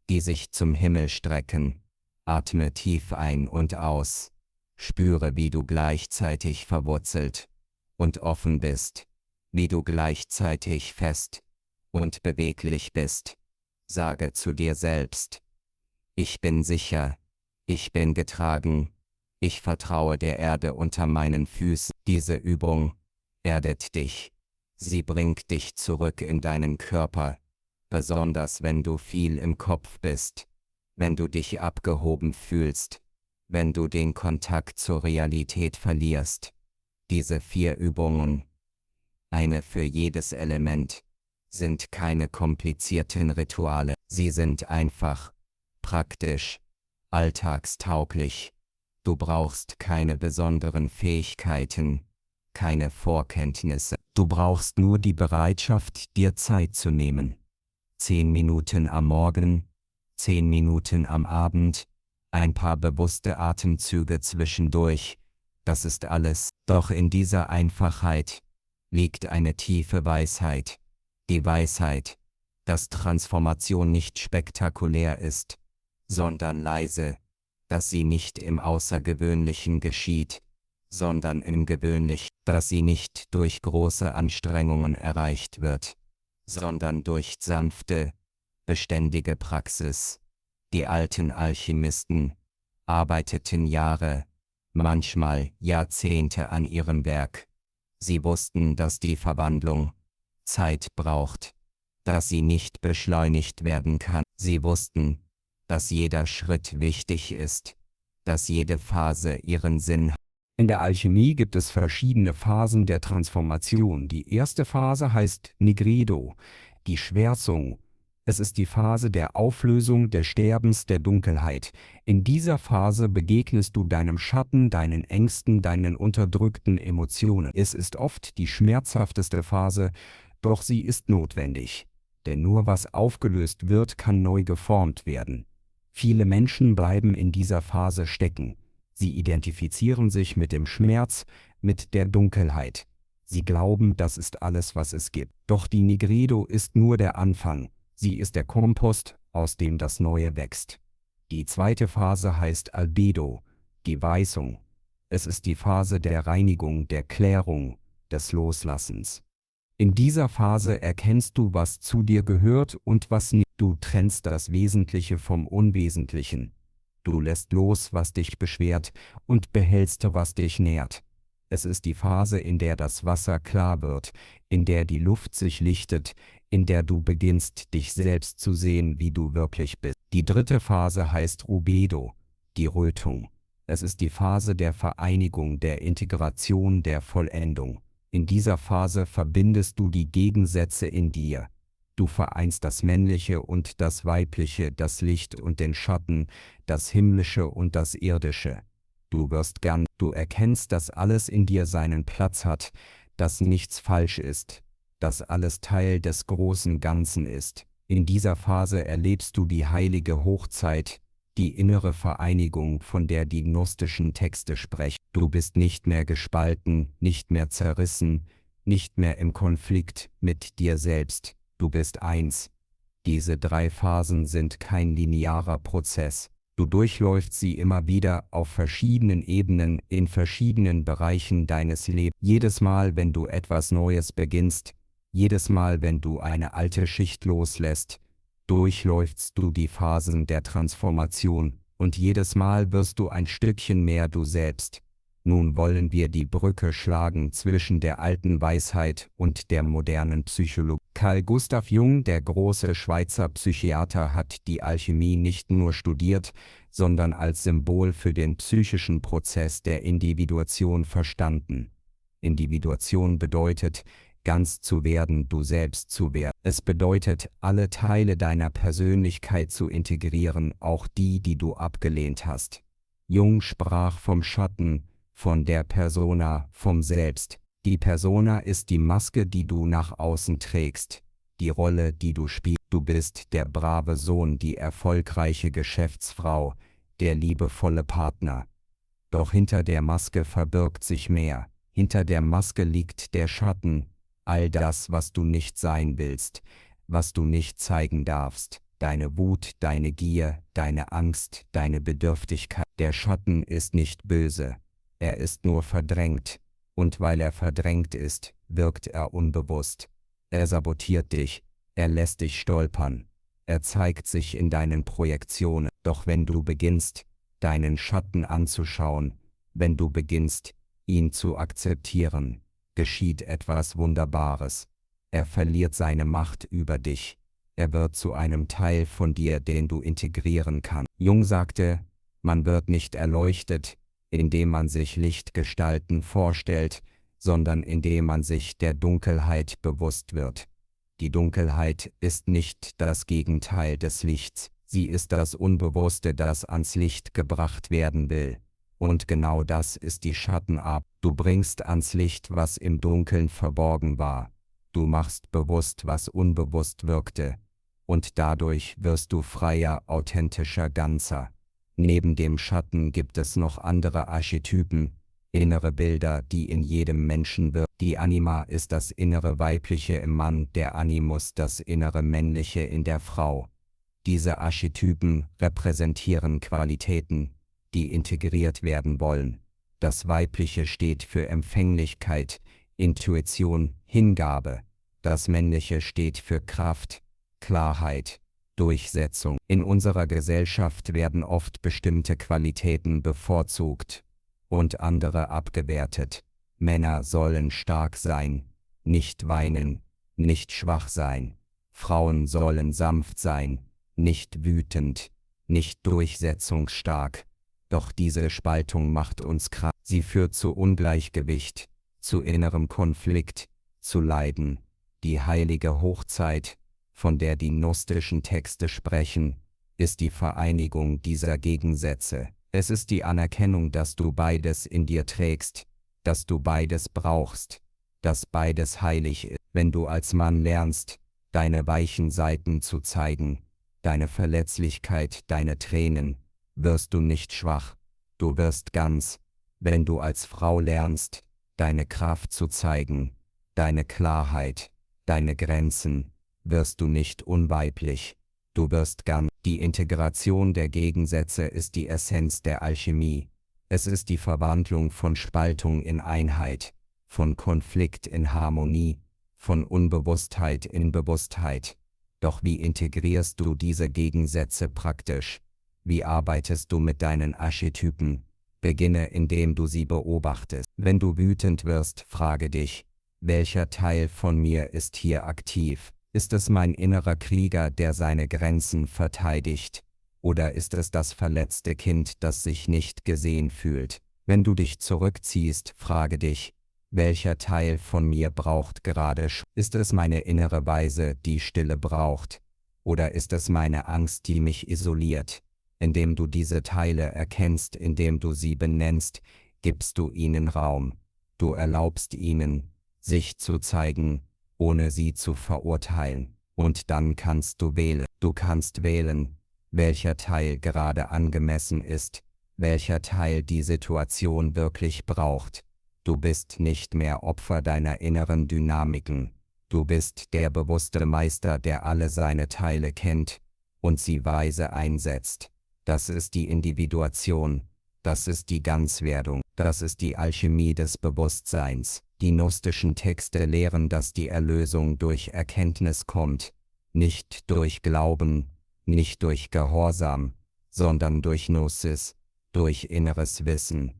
die sich zum Himmel strecken. Atme tief ein und aus. Spüre, wie du gleichzeitig verwurzelt und offen bist, wie du gleichzeitig fest und beweglich bist. Sage zu dir selbst: Ich bin sicher, ich bin getragen, ich vertraue der Erde unter meinen Füßen. Diese Übung erdet dich. Sie bringt dich zurück in deinen Körper, besonders wenn du viel im Kopf bist, wenn du dich abgehoben fühlst, wenn du den Kontakt zur Realität verlierst. Diese 4 Übungen, eine für jedes Element, sind keine komplizierten Rituale. Sie sind einfach, praktisch, alltagstauglich. Du brauchst keine besonderen Fähigkeiten, keine Vorkenntnisse. Du brauchst nur die Bereitschaft, dir Zeit zu nehmen. 10 Minuten am Morgen, 10 Minuten am Abend, ein paar bewusste Atemzüge zwischendurch. Das ist alles. Doch in dieser Einfachheit liegt eine tiefe Weisheit. Die Weisheit, dass Transformation nicht spektakulär ist, sondern leise, dass sie nicht im Außergewöhnlichen geschieht, sondern im Gewöhnlichen, dass sie nicht durch große Anstrengungen erreicht wird, sondern durch sanfte, beständige Praxis. Die alten Alchemisten arbeiteten Jahre, manchmal Jahrzehnte an ihrem Werk. Sie wussten, dass die Verwandlung Zeit braucht, dass sie nicht beschleunigt werden kann. Sie wussten, dass jeder Schritt wichtig ist, dass jede Phase ihren Sinn hat. In der Alchemie gibt es verschiedene Phasen der Transformation. Die erste Phase heißt Nigredo, die Schwärzung. Es ist die Phase der Auflösung, des Sterbens, der Dunkelheit. In dieser Phase begegnest du deinem Schatten, deinen Ängsten, deinen unterdrückten Emotionen. Es ist oft die schmerzhafteste Phase, doch sie ist notwendig. Denn nur was aufgelöst wird, kann neu geformt werden. Viele Menschen bleiben in dieser Phase stecken. Sie identifizieren sich mit dem Schmerz, mit der Dunkelheit. Sie glauben, das ist alles, was es gibt. Doch die Nigredo ist nur der Anfang. Sie ist der Kompost, aus dem das Neue wächst. Die zweite Phase heißt Albedo, die Weißung. Es ist die Phase der Reinigung, der Klärung, des Loslassens. In dieser Phase erkennst du, was zu dir gehört und was nicht. Du trennst das Wesentliche vom Unwesentlichen. Du lässt los, was dich beschwert, und behältst, was dich nährt. Es ist die Phase, in der das Wasser klar wird, in der die Luft sich lichtet, in der du beginnst, dich selbst zu sehen, wie du wirklich bist. Die dritte Phase heißt Rubedo, die Rötung. Es ist die Phase der Vereinigung, der Integration, der Vollendung. In dieser Phase verbindest du die Gegensätze in dir. Du vereinst das Männliche und das Weibliche, das Licht und den Schatten, das Himmlische und das Irdische. Du wirst gern, du erkennst, dass alles in dir seinen Platz hat, dass nichts falsch ist, dass alles Teil des großen Ganzen ist. In dieser Phase erlebst du die heilige Hochzeit, die innere Vereinigung, von der die gnostischen Texte sprechen. Du bist nicht mehr gespalten, nicht mehr zerrissen, nicht mehr im Konflikt mit dir selbst. Du bist eins. Diese 3 Phasen sind kein linearer Prozess. Du durchläufst sie immer wieder auf verschiedenen Ebenen, in verschiedenen Bereichen deines Lebens. Jedes Mal, wenn du etwas Neues beginnst, jedes Mal, wenn du eine alte Schicht loslässt, durchläufst du die Phasen der Transformation, und jedes Mal wirst du ein Stückchen mehr du selbst. Nun wollen wir die Brücke schlagen zwischen der alten Weisheit und der modernen Psychologie. Carl Gustav Jung, der große Schweizer Psychiater, hat die Alchemie nicht nur studiert, sondern als Symbol für den psychischen Prozess der Individuation verstanden. Individuation bedeutet, ganz zu werden, du selbst zu werden. Es bedeutet, alle Teile deiner Persönlichkeit zu integrieren, auch die, die du abgelehnt hast. Jung sprach vom Schatten, von der Persona, vom Selbst. Die Persona ist die Maske, die du nach außen trägst, die Rolle, die du spielst. Du bist der brave Sohn, die erfolgreiche Geschäftsfrau, der liebevolle Partner. Doch hinter der Maske verbirgt sich mehr. Hinter der Maske liegt der Schatten, all das, was du nicht sein willst, was du nicht zeigen darfst. Deine Wut, deine Gier, deine Angst, deine Bedürftigkeit. Der Schatten ist nicht böse. Er ist nur verdrängt, und weil er verdrängt ist, wirkt er unbewusst. Er sabotiert dich, er lässt dich stolpern, er zeigt sich in deinen Projektionen. Doch wenn du beginnst, deinen Schatten anzuschauen, wenn du beginnst, ihn zu akzeptieren, geschieht etwas Wunderbares. Er verliert seine Macht über dich. Er wird zu einem Teil von dir, den du integrieren kannst. Jung sagte, man wird nicht erleuchtet, indem man sich Lichtgestalten vorstellt, sondern indem man sich der Dunkelheit bewusst wird. Die Dunkelheit ist nicht das Gegenteil des Lichts, sie ist das Unbewusste, das ans Licht gebracht werden will. Und genau das ist die Schattenarbeit. Du bringst ans Licht, was im Dunkeln verborgen war. Du machst bewusst, was unbewusst wirkte. Und dadurch wirst du freier, authentischer, ganzer. Neben dem Schatten gibt es noch andere Archetypen, innere Bilder, die in jedem Menschen wirken. Die Anima ist das innere Weibliche im Mann, der Animus das innere Männliche in der Frau. Diese Archetypen repräsentieren Qualitäten, die integriert werden wollen. Das Weibliche steht für Empfänglichkeit, Intuition, Hingabe. Das Männliche steht für Kraft, Klarheit, Durchsetzung. In unserer Gesellschaft werden oft bestimmte Qualitäten bevorzugt und andere abgewertet. Männer sollen stark sein, nicht weinen, nicht schwach sein. Frauen sollen sanft sein, nicht wütend, nicht durchsetzungsstark. Doch diese Spaltung macht uns krank. Sie führt zu Ungleichgewicht, zu innerem Konflikt, zu Leiden. Die heilige Hochzeit, von der die gnostischen Texte sprechen, ist die Vereinigung dieser Gegensätze. Es ist die Anerkennung, dass du beides in dir trägst, dass du beides brauchst, dass beides heilig ist. Wenn du als Mann lernst, deine weichen Seiten zu zeigen, deine Verletzlichkeit, deine Tränen, wirst du nicht schwach, du wirst ganz. Wenn du als Frau lernst, deine Kraft zu zeigen, deine Klarheit, deine Grenzen, wirst du nicht unweiblich, du wirst ganz. Die Integration der Gegensätze ist die Essenz der Alchemie. Es ist die Verwandlung von Spaltung in Einheit, von Konflikt in Harmonie, von Unbewusstheit in Bewusstheit. Doch wie integrierst du diese Gegensätze praktisch? Wie arbeitest du mit deinen Archetypen? Beginne, indem du sie beobachtest. Wenn du wütend wirst, frage dich, welcher Teil von mir ist hier aktiv? Ist es mein innerer Krieger, der seine Grenzen verteidigt? Oder ist es das verletzte Kind, das sich nicht gesehen fühlt? Wenn du dich zurückziehst, frage dich, welcher Teil von mir braucht gerade Schutz? Ist es meine innere Weise, die Stille braucht? Oder ist es meine Angst, die mich isoliert? Indem du diese Teile erkennst, indem du sie benennst, gibst du ihnen Raum. Du erlaubst ihnen, sich zu zeigen, ohne sie zu verurteilen. Und dann kannst du wählen. Du kannst wählen, welcher Teil gerade angemessen ist, welcher Teil die Situation wirklich braucht. Du bist nicht mehr Opfer deiner inneren Dynamiken. Du bist der bewusste Meister, der alle seine Teile kennt und sie weise einsetzt. Das ist die Individuation, das ist die Ganzwerdung, das ist die Alchemie des Bewusstseins. Die gnostischen Texte lehren, dass die Erlösung durch Erkenntnis kommt, nicht durch Glauben, nicht durch Gehorsam, sondern durch Gnosis, durch inneres Wissen.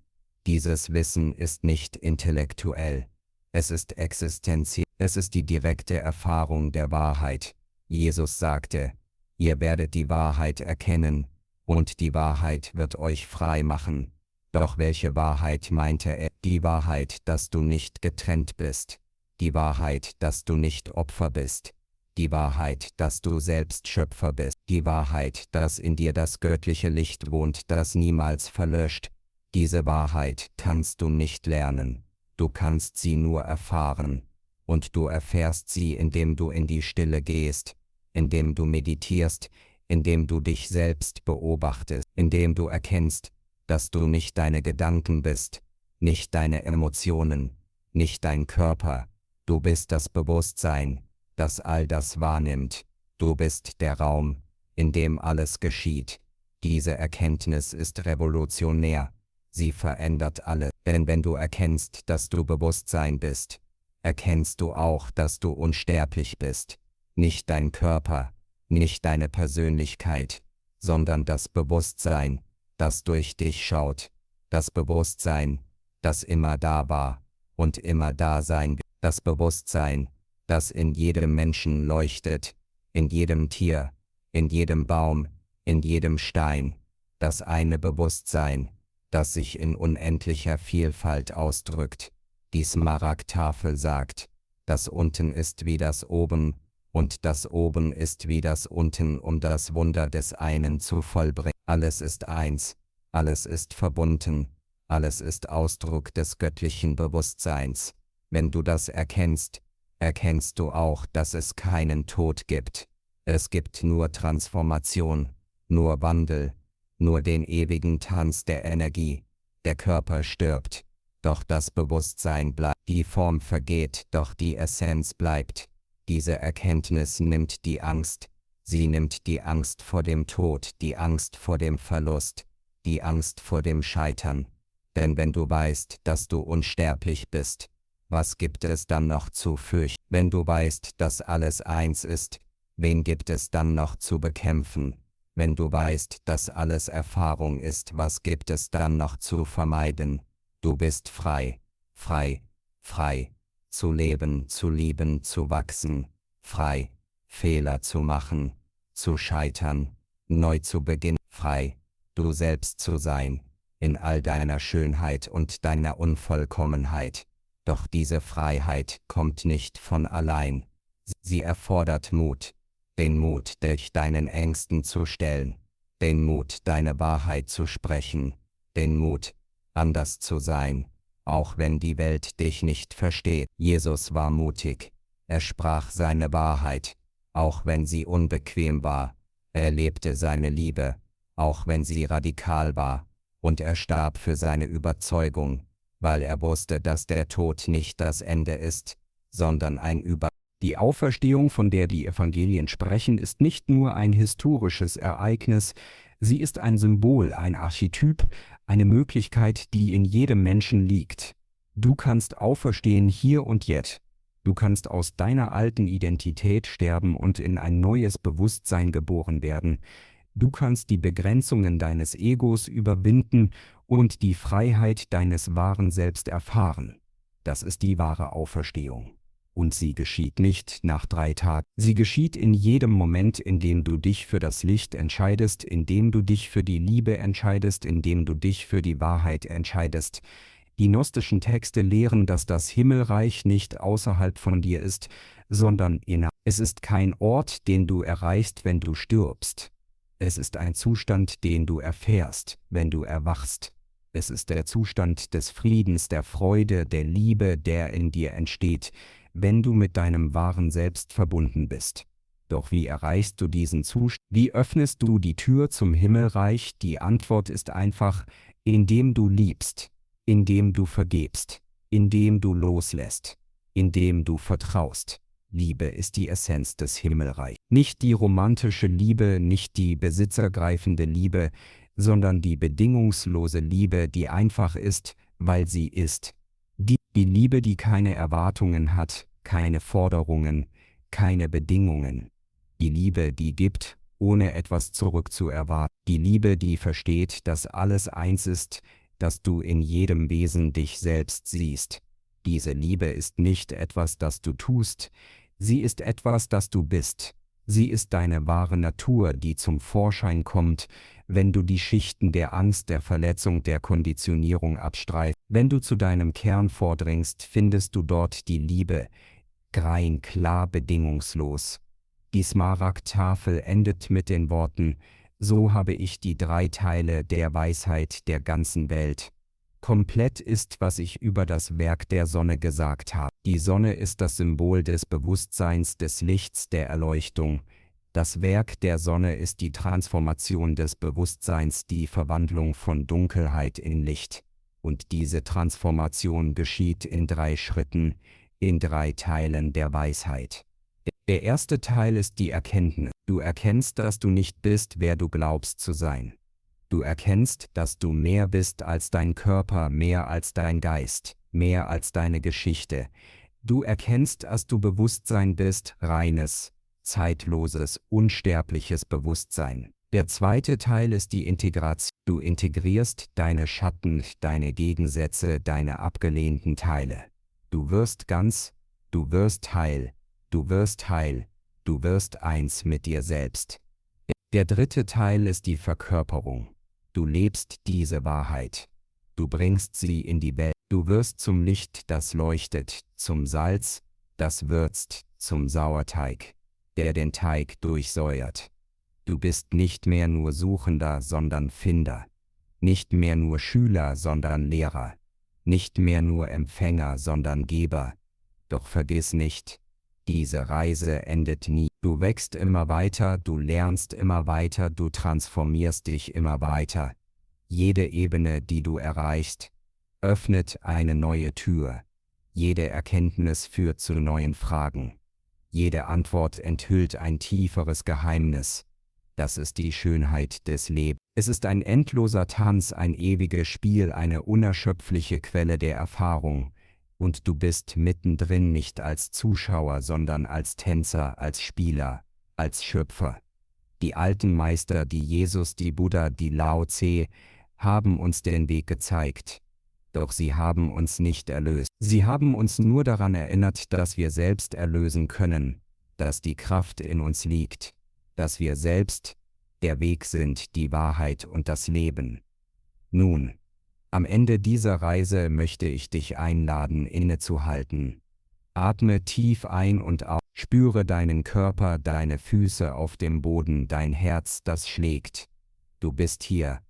Dieses Wissen ist nicht intellektuell. Es ist existenziell. Es ist die direkte Erfahrung der Wahrheit. Jesus sagte, ihr werdet die Wahrheit erkennen, und die Wahrheit wird euch frei machen. Doch welche Wahrheit meinte er? Die Wahrheit, dass du nicht getrennt bist. Die Wahrheit, dass du nicht Opfer bist. Die Wahrheit, dass du selbst Schöpfer bist. Die Wahrheit, dass in dir das göttliche Licht wohnt, das niemals verlöscht. Diese Wahrheit kannst du nicht lernen. Du kannst sie nur erfahren. Und du erfährst sie, indem du in die Stille gehst, indem du meditierst, indem du dich selbst beobachtest, indem du erkennst, dass du nicht deine Gedanken bist, nicht deine Emotionen, nicht dein Körper. Du bist das Bewusstsein, das all das wahrnimmt. Du bist der Raum, in dem alles geschieht. Diese Erkenntnis ist revolutionär. Sie verändert alles. Denn wenn du erkennst, dass du Bewusstsein bist, erkennst du auch, dass du unsterblich bist. Nicht dein Körper, nicht deine Persönlichkeit, sondern das Bewusstsein, das durch dich schaut. Das Bewusstsein, das immer da war und immer da sein wird. Das Bewusstsein, das in jedem Menschen leuchtet, in jedem Tier, in jedem Baum, in jedem Stein. Das eine Bewusstsein, das sich in unendlicher Vielfalt ausdrückt. Die Smaragdtafel sagt, das Unten ist wie das Oben, und das Oben ist wie das Unten, um das Wunder des einen zu vollbringen. Alles ist eins, alles ist verbunden, alles ist Ausdruck des göttlichen Bewusstseins. Wenn du das erkennst, erkennst du auch, dass es keinen Tod gibt. Es gibt nur Transformation, nur Wandel, nur den ewigen Tanz der Energie. Der Körper stirbt, doch das Bewusstsein bleibt. Die Form vergeht, doch die Essenz bleibt. Diese Erkenntnis nimmt die Angst. Sie nimmt die Angst vor dem Tod, die Angst vor dem Verlust, die Angst vor dem Scheitern. Denn wenn du weißt, dass du unsterblich bist, was gibt es dann noch zu fürchten? Wenn du weißt, dass alles eins ist, wen gibt es dann noch zu bekämpfen? Wenn du weißt, dass alles Erfahrung ist, was gibt es dann noch zu vermeiden? Du bist frei, frei, frei, zu leben, zu lieben, zu wachsen, frei, Fehler zu machen, zu scheitern, neu zu beginnen, frei, du selbst zu sein, in all deiner Schönheit und deiner Unvollkommenheit. Doch diese Freiheit kommt nicht von allein. Sie erfordert Mut. Den Mut, dich deinen Ängsten zu stellen. Den Mut, deine Wahrheit zu sprechen. Den Mut, anders zu sein, auch wenn die Welt dich nicht versteht. Jesus war mutig. Er sprach seine Wahrheit, auch wenn sie unbequem war. Er lebte seine Liebe, auch wenn sie radikal war. Und er starb für seine Überzeugung, weil er wusste, dass der Tod nicht das Ende ist, sondern ein Die Auferstehung, von der die Evangelien sprechen, ist nicht nur ein historisches Ereignis, sie ist ein Symbol, ein Archetyp, eine Möglichkeit, die in jedem Menschen liegt. Du kannst auferstehen hier und jetzt. Du kannst aus deiner alten Identität sterben und in ein neues Bewusstsein geboren werden. Du kannst die Begrenzungen deines Egos überwinden und die Freiheit deines wahren Selbst erfahren. Das ist die wahre Auferstehung. Und sie geschieht nicht nach 3 Tagen. Sie geschieht in jedem Moment, in dem du dich für das Licht entscheidest, in dem du dich für die Liebe entscheidest, in dem du dich für die Wahrheit entscheidest. Die gnostischen Texte lehren, dass das Himmelreich nicht außerhalb von dir ist, sondern innerhalb. Es ist kein Ort, den du erreichst, wenn du stirbst. Es ist ein Zustand, den du erfährst, wenn du erwachst. Es ist der Zustand des Friedens, der Freude, der Liebe, der in dir entsteht, wenn du mit deinem wahren Selbst verbunden bist. Doch wie erreichst du diesen Zustand? Wie öffnest du die Tür zum Himmelreich? Die Antwort ist einfach, indem du liebst, indem du vergebst, indem du loslässt, indem du vertraust. Liebe ist die Essenz des Himmelreichs. Nicht die romantische Liebe, nicht die besitzergreifende Liebe, sondern die bedingungslose Liebe, die einfach ist, weil sie ist. Die Liebe, die keine Erwartungen hat, keine Forderungen, keine Bedingungen. Die Liebe, die gibt, ohne etwas zurückzuerwarten. Die Liebe, die versteht, dass alles eins ist, dass du in jedem Wesen dich selbst siehst. Diese Liebe ist nicht etwas, das du tust, sie ist etwas, das du bist. Sie ist deine wahre Natur, die zum Vorschein kommt, wenn du die Schichten der Angst, der Verletzung, der Konditionierung abstreifst. Wenn du zu deinem Kern vordringst, findest du dort die Liebe, rein, klar, bedingungslos. Die Smaragd-Tafel endet mit den Worten: So habe ich die 3 Teile der Weisheit der ganzen Welt. Komplett ist, was ich über das Werk der Sonne gesagt habe. Die Sonne ist das Symbol des Bewusstseins, des Lichts, der Erleuchtung. Das Werk der Sonne ist die Transformation des Bewusstseins, die Verwandlung von Dunkelheit in Licht. Und diese Transformation geschieht in 3 Schritten, in 3 Teilen der Weisheit. Der erste Teil ist die Erkenntnis. Du erkennst, dass du nicht bist, wer du glaubst zu sein. Du erkennst, dass du mehr bist als dein Körper, mehr als dein Geist, mehr als deine Geschichte. Du erkennst, dass du Bewusstsein bist, reines, zeitloses, unsterbliches Bewusstsein. Der zweite Teil ist die Integration. Du integrierst deine Schatten, deine Gegensätze, deine abgelehnten Teile. Du wirst ganz, du wirst heil, du wirst heil, du wirst eins mit dir selbst. Der dritte Teil ist die Verkörperung. Du lebst diese Wahrheit. Du bringst sie in die Welt. Du wirst zum Licht, das leuchtet, zum Salz, das würzt, zum Sauerteig, der den Teig durchsäuert. Du bist nicht mehr nur Suchender, sondern Finder. Nicht mehr nur Schüler, sondern Lehrer. Nicht mehr nur Empfänger, sondern Geber. Doch vergiss nicht, diese Reise endet nie. Du wächst immer weiter, du lernst immer weiter, du transformierst dich immer weiter. Jede Ebene, die du erreichst, öffnet eine neue Tür. Jede Erkenntnis führt zu neuen Fragen. Jede Antwort enthüllt ein tieferes Geheimnis. Das ist die Schönheit des Lebens. Es ist ein endloser Tanz, ein ewiges Spiel, eine unerschöpfliche Quelle der Erfahrung. Und du bist mittendrin, nicht als Zuschauer, sondern als Tänzer, als Spieler, als Schöpfer. Die alten Meister, die Jesus, die Buddha, die Lao Tse, haben uns den Weg gezeigt. Doch sie haben uns nicht erlöst. Sie haben uns nur daran erinnert, dass wir selbst erlösen können, dass die Kraft in uns liegt, dass wir selbst der Weg sind, die Wahrheit und das Leben. Nun, am Ende dieser Reise möchte ich dich einladen, innezuhalten. Atme tief ein und aus. Spüre deinen Körper, deine Füße auf dem Boden, dein Herz, das schlägt. Du bist hier.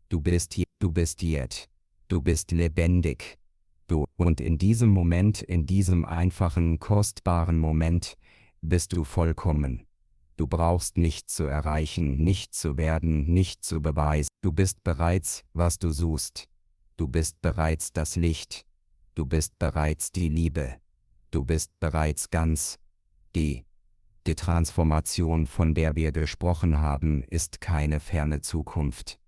Du bist hier. Du bist jetzt. Du bist lebendig. Und in diesem Moment, in diesem einfachen, kostbaren Moment, bist du vollkommen. Du brauchst nichts zu erreichen, nichts zu werden, nichts zu beweisen. Du bist bereits, was du suchst. Du bist bereits das Licht. Du bist bereits die Liebe. Du bist bereits ganz. Die Transformation, von der wir gesprochen haben, ist keine ferne Zukunft.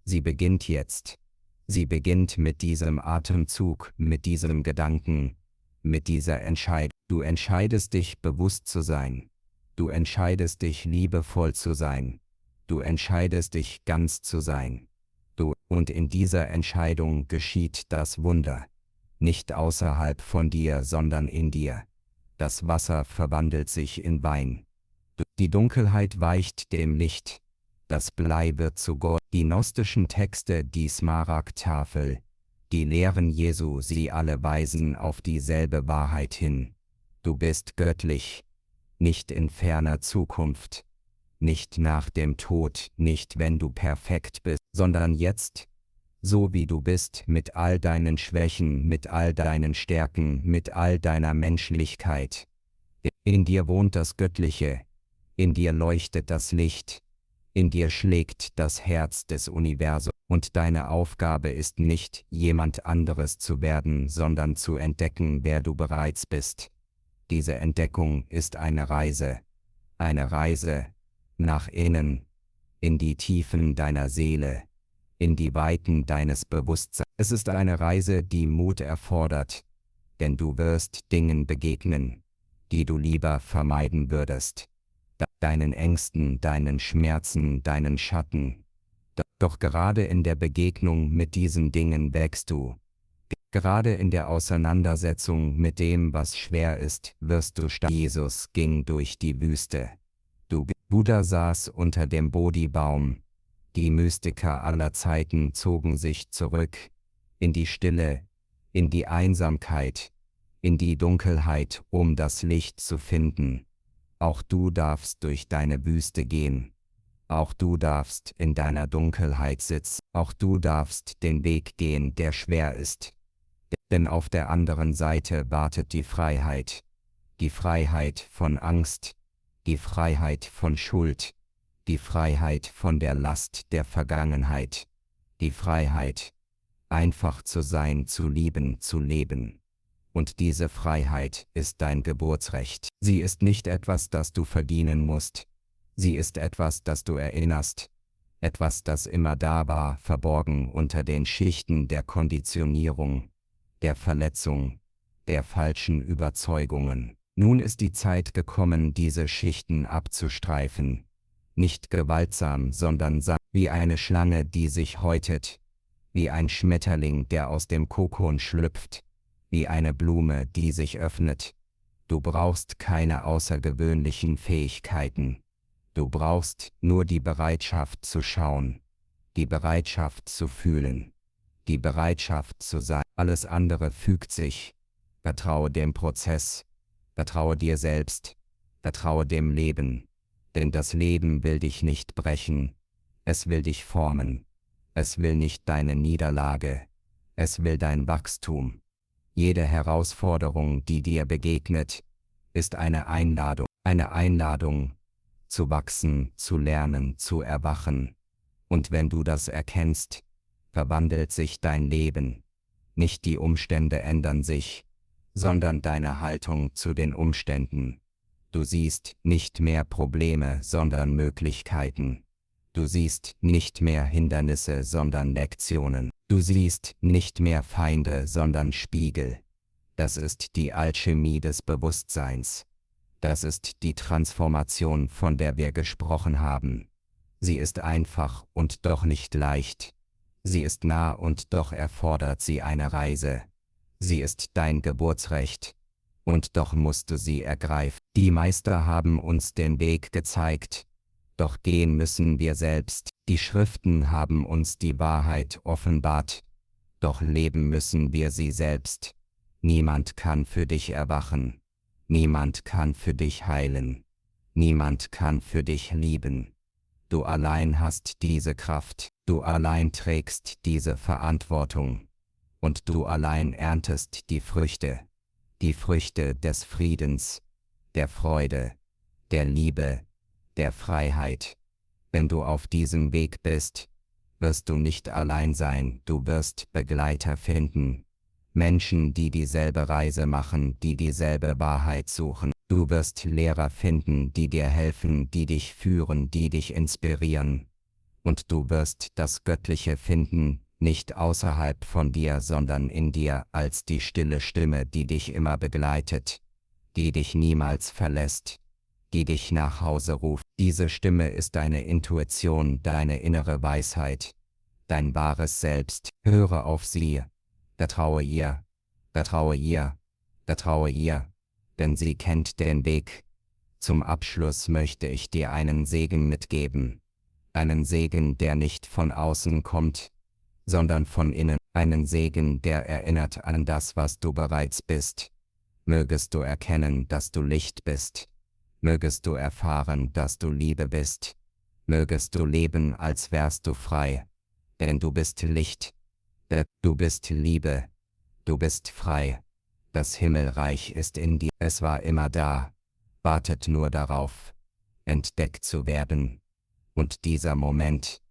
Sie beginnt jetzt. Sie beginnt mit diesem Atemzug, mit diesem Gedanken, mit dieser Entscheidung. Du entscheidest dich, bewusst zu sein. Du entscheidest dich, liebevoll zu sein. Du entscheidest dich, ganz zu sein. Und in dieser Entscheidung geschieht das Wunder. Nicht außerhalb von dir, sondern in dir. Das Wasser verwandelt sich in Wein. Die Dunkelheit weicht dem Licht. Das Blei wird zu Gold. Die gnostischen Texte, die Smaragd-Tafel, die Lehren Jesu, sie alle weisen auf dieselbe Wahrheit hin. Du bist göttlich. Nicht in ferner Zukunft. Nicht nach dem Tod, nicht wenn du perfekt bist, sondern jetzt, so wie du bist, mit all deinen Schwächen, mit all deinen Stärken, mit all deiner Menschlichkeit. In dir wohnt das Göttliche, in dir leuchtet das Licht, in dir schlägt das Herz des Universums. Und deine Aufgabe ist nicht, jemand anderes zu werden, sondern zu entdecken, wer du bereits bist. Diese Entdeckung ist eine Reise nach innen, in die Tiefen deiner Seele, in die Weiten deines Bewusstseins. Es ist eine Reise, die Mut erfordert, denn du wirst Dingen begegnen, die du lieber vermeiden würdest. Deinen Ängsten, deinen Schmerzen, deinen Schatten. Doch gerade in der Begegnung mit diesen Dingen wächst du. Gerade in der Auseinandersetzung mit dem, was schwer ist, wirst du stark. Jesus ging durch die Wüste. Buddha saß unter dem Bodhi-Baum. Die Mystiker aller Zeiten zogen sich zurück, in die Stille, in die Einsamkeit, in die Dunkelheit, um das Licht zu finden. Auch du darfst durch deine Wüste gehen. Auch du darfst in deiner Dunkelheit sitzen. Auch du darfst den Weg gehen, der schwer ist. Denn auf der anderen Seite wartet die Freiheit. Die Freiheit von Angst. Die Freiheit von Schuld. Die Freiheit von der Last der Vergangenheit. Die Freiheit, einfach zu sein, zu lieben, zu leben. Und diese Freiheit ist dein Geburtsrecht. Sie ist nicht etwas, das du verdienen musst. Sie ist etwas, das du erinnerst. Etwas, das immer da war, verborgen unter den Schichten der Konditionierung, der Verletzung, der falschen Überzeugungen. Nun ist die Zeit gekommen, diese Schichten abzustreifen. Nicht gewaltsam, sondern sanft, wie eine Schlange, die sich häutet, wie ein Schmetterling, der aus dem Kokon schlüpft, wie eine Blume, die sich öffnet. Du brauchst keine außergewöhnlichen Fähigkeiten. Du brauchst nur die Bereitschaft zu schauen, die Bereitschaft zu fühlen, die Bereitschaft zu sein. Alles andere fügt sich. Vertraue dem Prozess. Vertraue dir selbst, vertraue dem Leben, denn das Leben will dich nicht brechen, es will dich formen, es will nicht deine Niederlage, es will dein Wachstum. Jede Herausforderung, die dir begegnet, ist eine Einladung, zu wachsen, zu lernen, zu erwachen. Und wenn du das erkennst, verwandelt sich dein Leben. Nicht die Umstände ändern sich, sondern deine Haltung zu den Umständen. Du siehst nicht mehr Probleme, sondern Möglichkeiten. Du siehst nicht mehr Hindernisse, sondern Lektionen. Du siehst nicht mehr Feinde, sondern Spiegel. Das ist die Alchemie des Bewusstseins. Das ist die Transformation, von der wir gesprochen haben. Sie ist einfach und doch nicht leicht. Sie ist nah und doch erfordert sie eine Reise. Sie ist dein Geburtsrecht. Und doch musst du sie ergreifen. Die Meister haben uns den Weg gezeigt. Doch gehen müssen wir selbst. Die Schriften haben uns die Wahrheit offenbart. Doch leben müssen wir sie selbst. Niemand kann für dich erwachen. Niemand kann für dich heilen. Niemand kann für dich lieben. Du allein hast diese Kraft. Du allein trägst diese Verantwortung. Und du allein erntest die Früchte des Friedens, der Freude, der Liebe, der Freiheit. Wenn du auf diesem Weg bist, wirst du nicht allein sein, du wirst Begleiter finden. Menschen, die dieselbe Reise machen, die dieselbe Wahrheit suchen. Du wirst Lehrer finden, die dir helfen, die dich führen, die dich inspirieren. Und du wirst das Göttliche finden, nicht außerhalb von dir, sondern in dir, als die stille Stimme, die dich immer begleitet, die dich niemals verlässt, die dich nach Hause ruft. Diese Stimme ist deine Intuition, deine innere Weisheit, dein wahres Selbst. Höre auf sie, vertraue ihr, vertraue ihr, vertraue ihr, denn sie kennt den Weg. Zum Abschluss möchte ich dir einen Segen mitgeben. Einen Segen, der nicht von außen kommt, sondern von innen. Einen Segen, der erinnert an das, was du bereits bist. Mögest du erkennen, dass du Licht bist. Mögest du erfahren, dass du Liebe bist. Mögest du leben, als wärst du frei. Denn du bist Licht. Du bist Liebe. Du bist frei. Das Himmelreich ist in dir. Es war immer da. Wartet nur darauf, entdeckt zu werden. Und dieser Moment,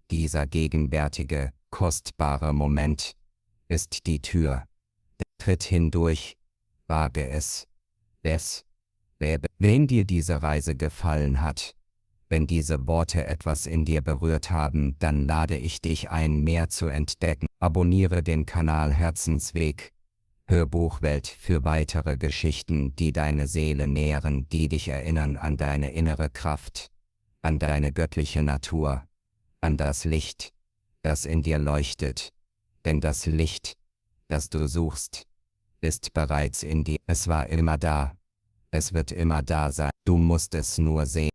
dieser gegenwärtige, kostbare Moment, ist die Tür. Tritt hindurch, wage es. Wenn dir diese Reise gefallen hat, wenn diese Worte etwas in dir berührt haben, dann lade ich dich ein, mehr zu entdecken. Abonniere den Kanal Herzensweg, Hörbuchwelt für weitere Geschichten, die deine Seele nähren, die dich erinnern an deine innere Kraft, an deine göttliche Natur, an das Licht, das in dir leuchtet. Denn das Licht, das du suchst, ist bereits in dir. Es war immer da. Es wird immer da sein. Du musst es nur sehen.